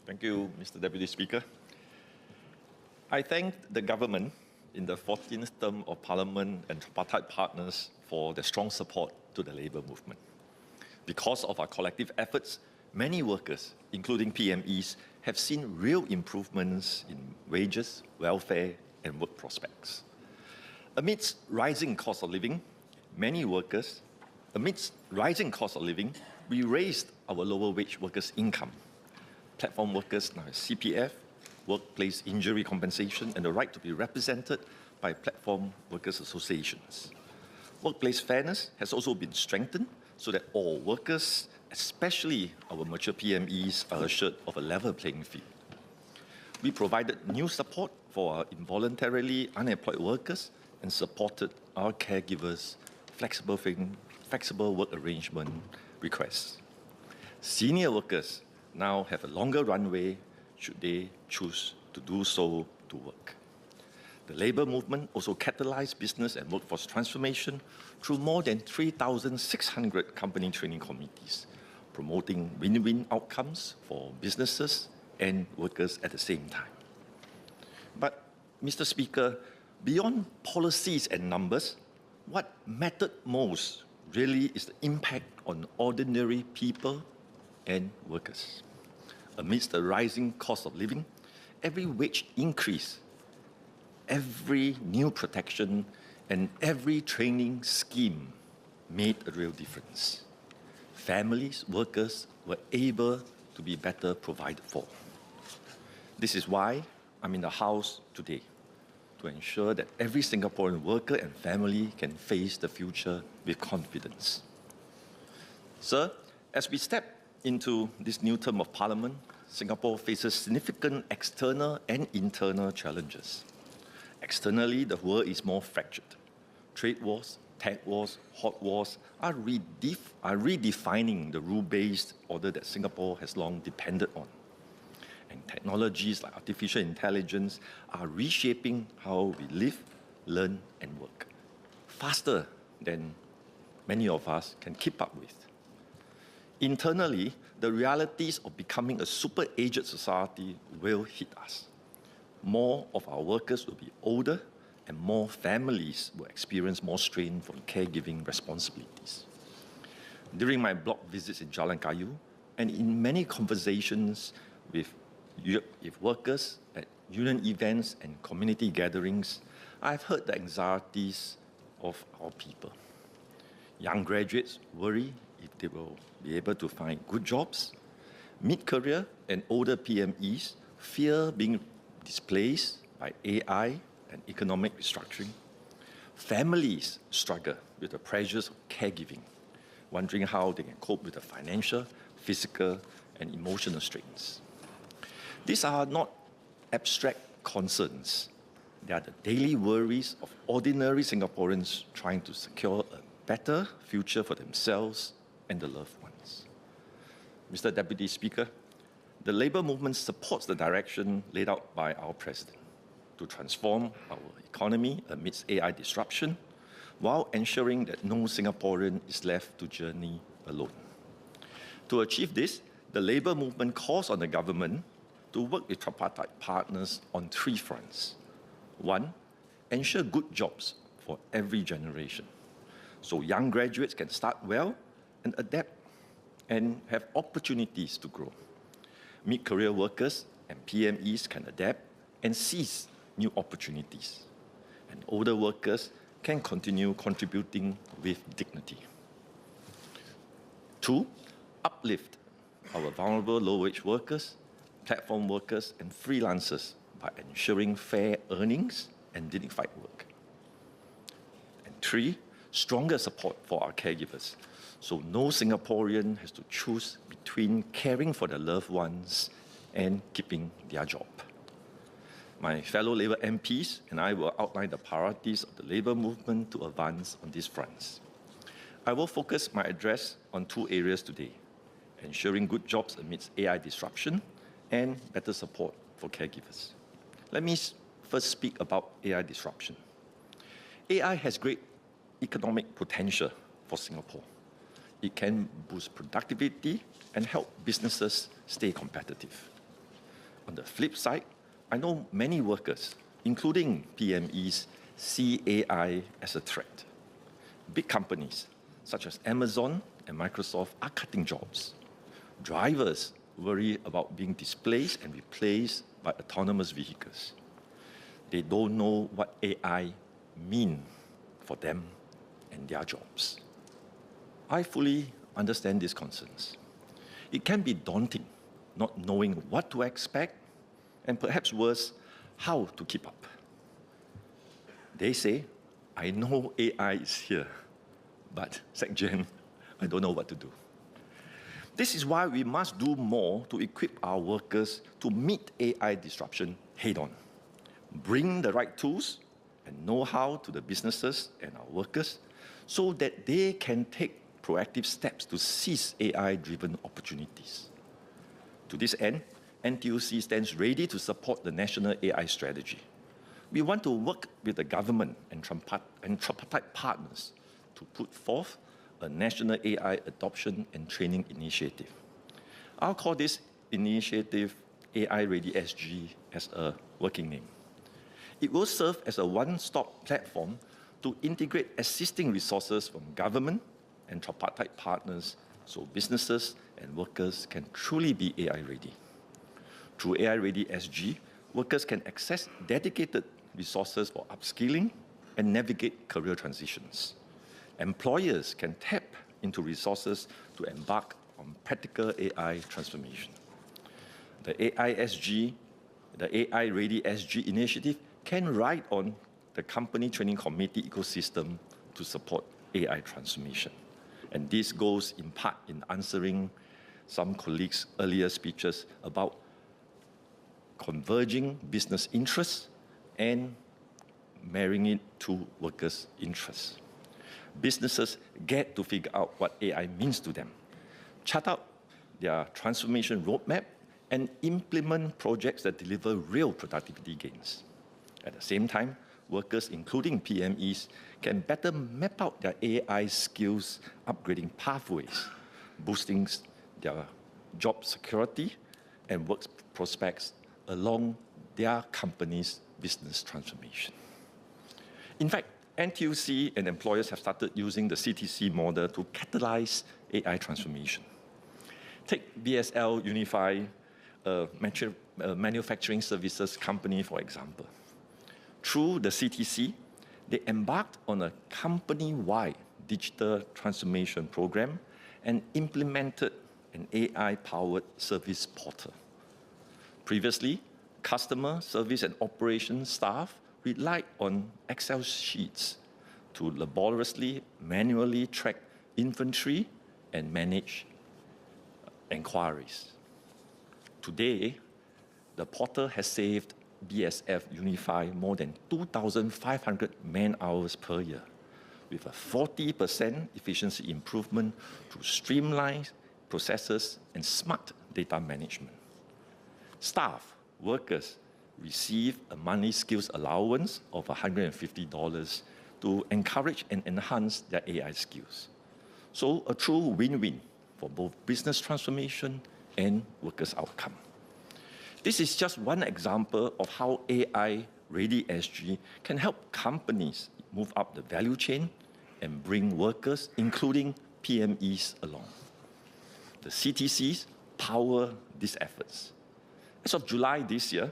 Thank you, Mr. Deputy Speaker. I thank the government in the 14th term of Parliament and tripartite partners for their strong support to the labour movement. Because of our collective efforts, many workers, including PMEs, have seen real improvements in wages, welfare, and work prospects. Amidst rising cost of living, we raised our lower wage workers' income. Platform workers now have CPF, workplace injury compensation, and the right to be represented by platform workers' associations. Workplace fairness has also been strengthened so that all workers, especially our mature PMEs, are assured of a level playing field. We provided new support for our involuntarily unemployed workers and supported our caregivers' flexible work arrangement requests. Senior workers now have a longer runway should they choose to do so to work. The labour movement also catalysed business and workforce transformation through more than 3,600 company training committees, promoting win-win outcomes for businesses and workers at the same time. But, Mr. Speaker, beyond policies and numbers, what mattered most really is the impact on ordinary people and workers. Amidst the rising cost of living, every wage increase, every new protection, and every training scheme made a real difference. Families, workers were able to be better provided for. This is why I'm in the House today, to ensure that every Singaporean worker and family can face the future with confidence. Sir, as we step into this new term of Parliament, Singapore faces significant external and internal challenges. Externally, the world is more fractured. Trade wars, tech wars, hot wars are redefining the rule-based order that Singapore has long depended on. And technologies like artificial intelligence are reshaping how we live, learn, and work, faster than many of us can keep up with. Internally, the realities of becoming a super-aged society will hit us. More of our workers will be older, and more families will experience more strain from caregiving responsibilities. During my block visits in Jalan Kayu, and in many conversations with workers at union events and community gatherings, I've heard the anxieties of our people. Young graduates worry if they will be able to find good jobs. Mid-career and older PMEs fear being displaced by AI and economic restructuring. Families struggle with the pressures of caregiving, wondering how they can cope with the financial, physical, and emotional strains. These are not abstract concerns. They are the daily worries of ordinary Singaporeans trying to secure a better future for themselves and the loved ones. Mr. Deputy Speaker, the labour movement supports the direction laid out by our President to transform our economy amidst AI disruption while ensuring that no Singaporean is left to journey alone. To achieve this, the labour movement calls on the government to work with tripartite partners on three fronts. One, ensure good jobs for every generation, so young graduates can start well and adapt and have opportunities to grow. Mid-career workers and PMEs can adapt and seize new opportunities. And older workers can continue contributing with dignity. Two, uplift our vulnerable low-wage workers, platform workers, and freelancers by ensuring fair earnings and dignified work. And three, stronger support for our caregivers, so no Singaporean has to choose between caring for their loved ones and keeping their job. My fellow Labour MPs and I will outline the priorities of the labour movement to advance on these fronts. I will focus my address on two areas today: ensuring good jobs amidst AI disruption and better support for caregivers. Let me first speak about AI disruption. AI has great economic potential for Singapore. It can boost productivity and help businesses stay competitive. On the flip side, I know many workers, including PMEs, see AI as a threat. Big companies, such as Amazon and Microsoft, are cutting jobs. Drivers worry about being displaced and replaced by autonomous vehicles. They don't know what AI means for them and their jobs. I fully understand these concerns. It can be daunting not knowing what to expect, and perhaps worse, how to keep up. They say, I know AI is here, but SecGen, I don't know what to do. This is why we must do more to equip our workers to meet AI disruption head-on. Bring the right tools and know-how to the businesses and our workers so that they can take proactive steps to seize AI-driven opportunities. To this end, NTUC stands ready to support the National AI Strategy. We want to work with the government and tripartite partners to put forth a national AI adoption and training initiative. I'll call this initiative AI Ready SG as a working name. It will serve as a one-stop platform to integrate existing resources from government and tripartite partners so businesses and workers can truly be AI ready. Through AI Ready SG, workers can access dedicated resources for upskilling and navigate career transitions. Employers can tap into resources to embark on practical AI transformation. The AI Ready SG initiative can ride on the company training committee ecosystem to support AI transformation. And this goes in part in answering some colleagues' earlier speeches about converging business interests and marrying it to workers' interests. Businesses get to figure out what AI means to them, chart out their transformation roadmap, and implement projects that deliver real productivity gains. At the same time, workers, including PMEs, can better map out their AI skills upgrading pathways, boosting their job security and work prospects along their company's business transformation. In fact, NTUC and employers have started using the CTC model to catalyze AI transformation. Take BSL Unify, a manufacturing services company, for example. Through the CTC, they embarked on a company-wide digital transformation program and implemented an AI-powered service portal. Previously, customer service and operations staff relied on Excel sheets to laboriously, manually track inventory and manage inquiries. Today, the portal has saved BSF Unify more than 2,500 man-hours per year, with a 40% efficiency improvement through streamlined processes and smart data management. Staff, workers, receive a monthly skills allowance of $150 to encourage and enhance their AI skills. So a true win-win for both business transformation and workers' outcome. This is just one example of how AI Ready SG can help companies move up the value chain and bring workers, including PMEs, along. The CTCs power these efforts. As of July this year,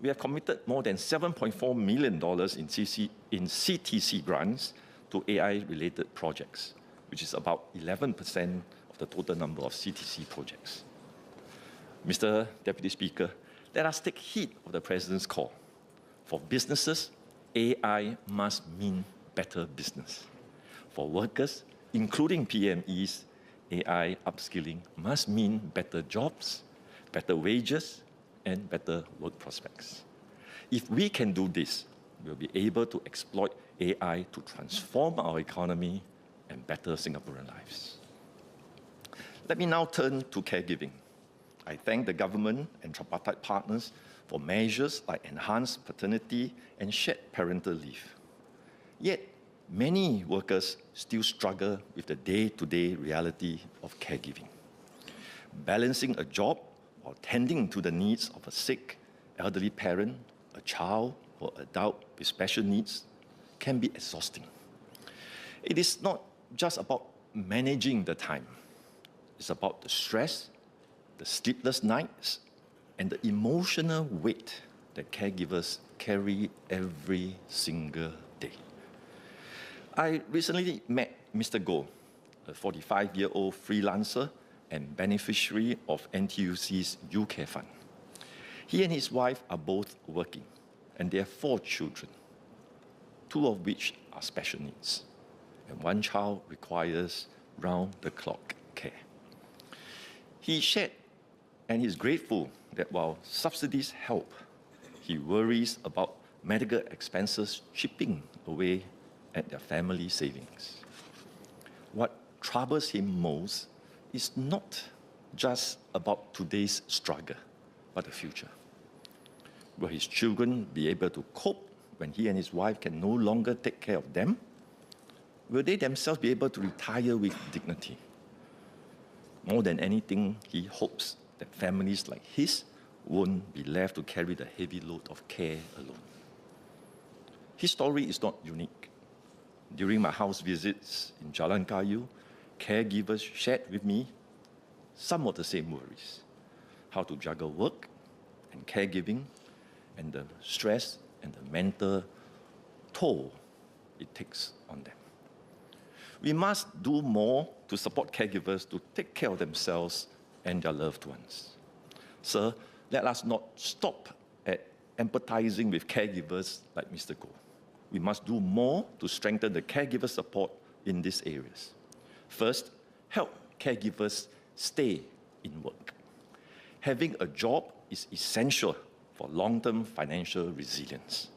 we have committed more than $7.4 million in CTC grants to AI-related projects, which is about 11% of the total number of CTC projects. Mr. Deputy Speaker, let us take heed of the President's call. For businesses, AI must mean better business. For workers, including PMEs, AI upskilling must mean better jobs, better wages, and better work prospects. If we can do this, we'll be able to exploit AI to transform our economy and better Singaporean lives. Let me now turn to caregiving. I thank the government and tripartite partners for measures like enhanced paternity and shared parental leave. Yet, many workers still struggle with the day-to-day reality of caregiving. Balancing a job while tending to the needs of a sick, elderly parent, a child, or adult with special needs can be exhausting. It is not just about managing the time. It's about the stress, the sleepless nights, and the emotional weight that caregivers carry every single day. I recently met Mr. Goh, a 45-year-old freelancer and beneficiary of NTUC's UK fund. He and his wife are both working, and they have 4 children, 2 of which are special needs, and 1 child requires round-the-clock care. He shared and he's grateful that while subsidies help, he worries about medical expenses chipping away at their family savings. What troubles him most is not just about today's struggle, but the future. Will his children be able to cope when he and his wife can no longer take care of them? Will they themselves be able to retire with dignity? More than anything, he hopes that families like his won't be left to carry the heavy load of care alone. His story is not unique. During my house visits in Jalan Kayu, caregivers shared with me some of the same worries: how to juggle work and caregiving, and the stress and the mental toll it takes on them. We must do more to support caregivers to take care of themselves and their loved ones. Sir, let us not stop at empathizing with caregivers like Mr. Goh. We must do more to strengthen the caregiver support in these areas. First, help caregivers stay in work. Having a job is essential for long-term financial resilience.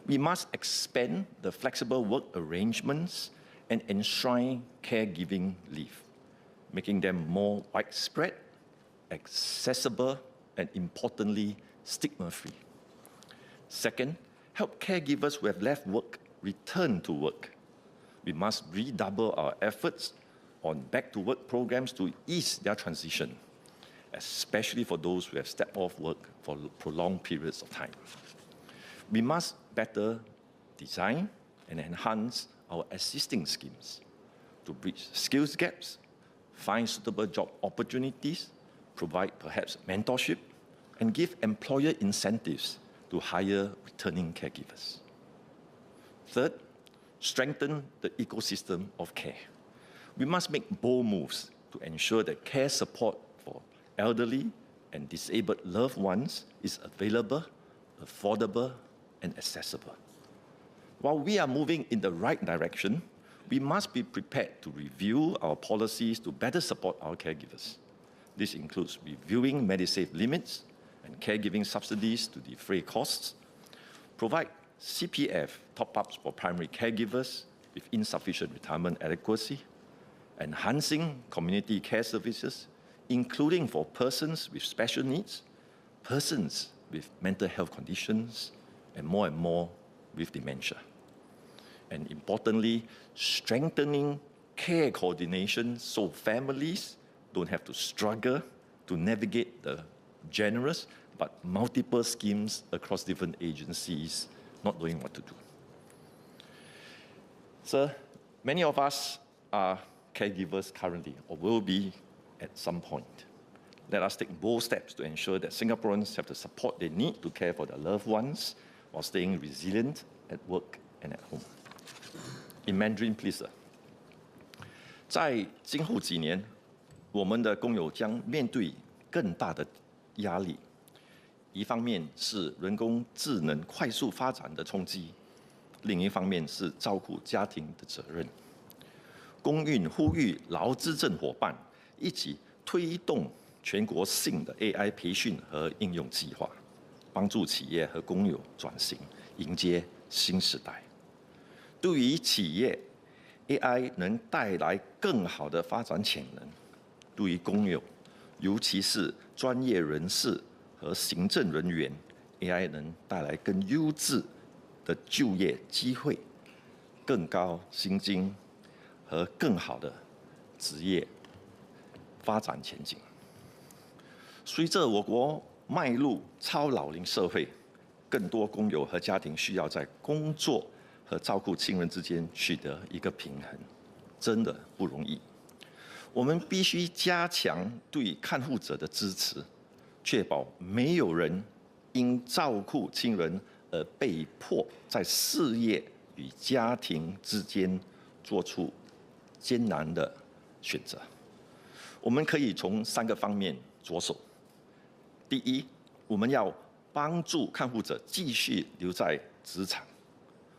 We must expand the flexible work arrangements and enshrine caregiving leave, making them more widespread, accessible, and importantly, stigma-free. Second, help caregivers who have left work return to work. We must redouble our efforts on back-to-work programs to ease their transition, especially for those who have stepped off work for prolonged periods of time. We must better design and enhance our existing schemes to bridge skills gaps, find suitable job opportunities, provide perhaps mentorship, and give employer incentives to hire returning caregivers. Third, strengthen the ecosystem of care. We must make bold moves to ensure that care support for elderly and disabled loved ones is available, affordable, and accessible. While we are moving in the right direction, we must be prepared to review our policies to better support our caregivers. This includes reviewing Medisave limits and caregiving subsidies to defray costs, provide CPF top-ups for primary caregivers with insufficient retirement adequacy, enhancing community care services, including for persons with special needs, persons with mental health conditions, and more with dementia. And importantly, strengthening care coordination so families don't have to struggle to navigate the generous but multiple schemes across different agencies, not knowing what to do. Sir, many of us are caregivers currently, or will be at some point. Let us take bold steps to ensure that Singaporeans have the support they need to care for their loved ones while staying resilient at work and at home. In Mandarin, please, sir. 在今后几年，我们的工友将面对更大的压力。一方面是人工智能快速发展的冲击，另一方面是照顾家庭的责任。公运呼吁劳资政伙伴一起推动全国性的 AI 培训和应用计划，帮助企业和工友转型，迎接新时代。对于企业 ，AI 能带来更好的发展潜能；对于工友，尤其是专业人士和行政人员 ，AI 能带来更优质的就业机会、更高薪金和更好的职业发展前景。随着我国迈入超老龄社会，更多工友和家庭需要在工作和照顾亲人之间取得一个平衡，真的不容易。我们必须加强对看护者的支持，确保没有人因照顾亲人而被迫在事业与家庭之间做出艰难的选择。我们可以从3个方面着手。第一，我们要帮助看护者继续留在职场。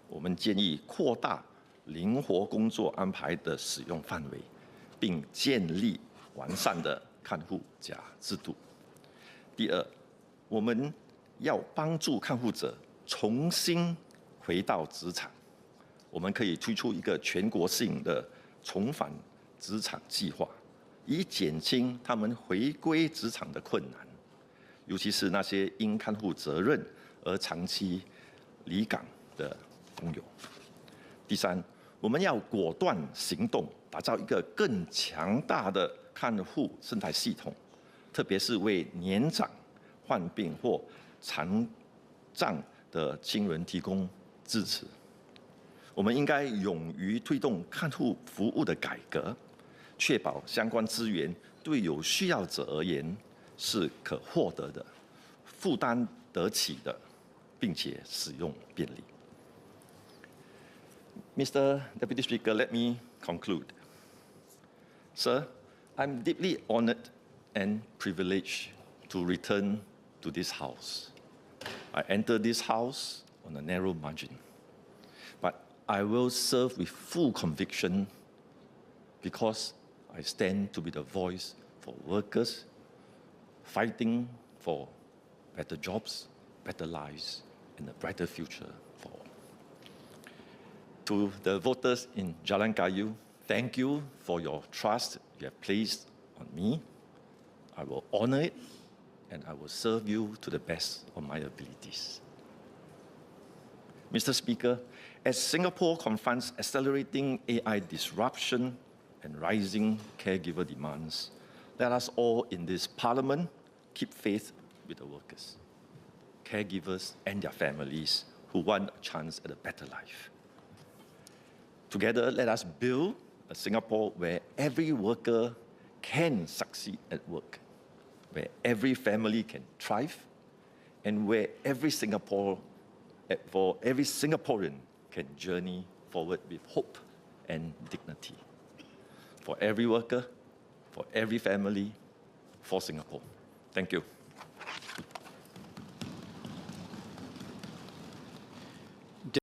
我们建议扩大灵活工作安排的使用范围，并建立完善的看护假制度。第二，我们要帮助看护者重新回到职场。我们可以推出一个全国性的重返职场计划，以减轻他们回归职场的困难。尤其是那些因看护责任而长期离岗的工友。第三，我们要果断行动，打造一个更强大的看护生态系统，特别是为年长、患病或残障的亲人提供支持。我们应该勇于推动看护服务的改革，确保相关资源对有需要者而言是可获得的、负担得起的，并且使用便利。Mr. Deputy Speaker, let me conclude. Sir, I'm deeply honored and privileged to return to this House. I entered this House on a narrow margin, but I will serve with full conviction because I stand to be the voice for workers fighting for better jobs, better lives, and a brighter future for all. To the voters in Jalan Kayu, thank you for your trust you have placed on me. I will honor it, and I will serve you to the best of my abilities. Mr. Speaker, as Singapore confronts accelerating AI disruption and rising caregiver demands, let us all in this Parliament keep faith with the workers, caregivers, and their families who want a chance at a better life. Together, let us build a Singapore where every worker can succeed at work, where every family can thrive, and where every Singaporean can journey forward with hope and dignity. For every worker, for every family, for Singapore. Thank you.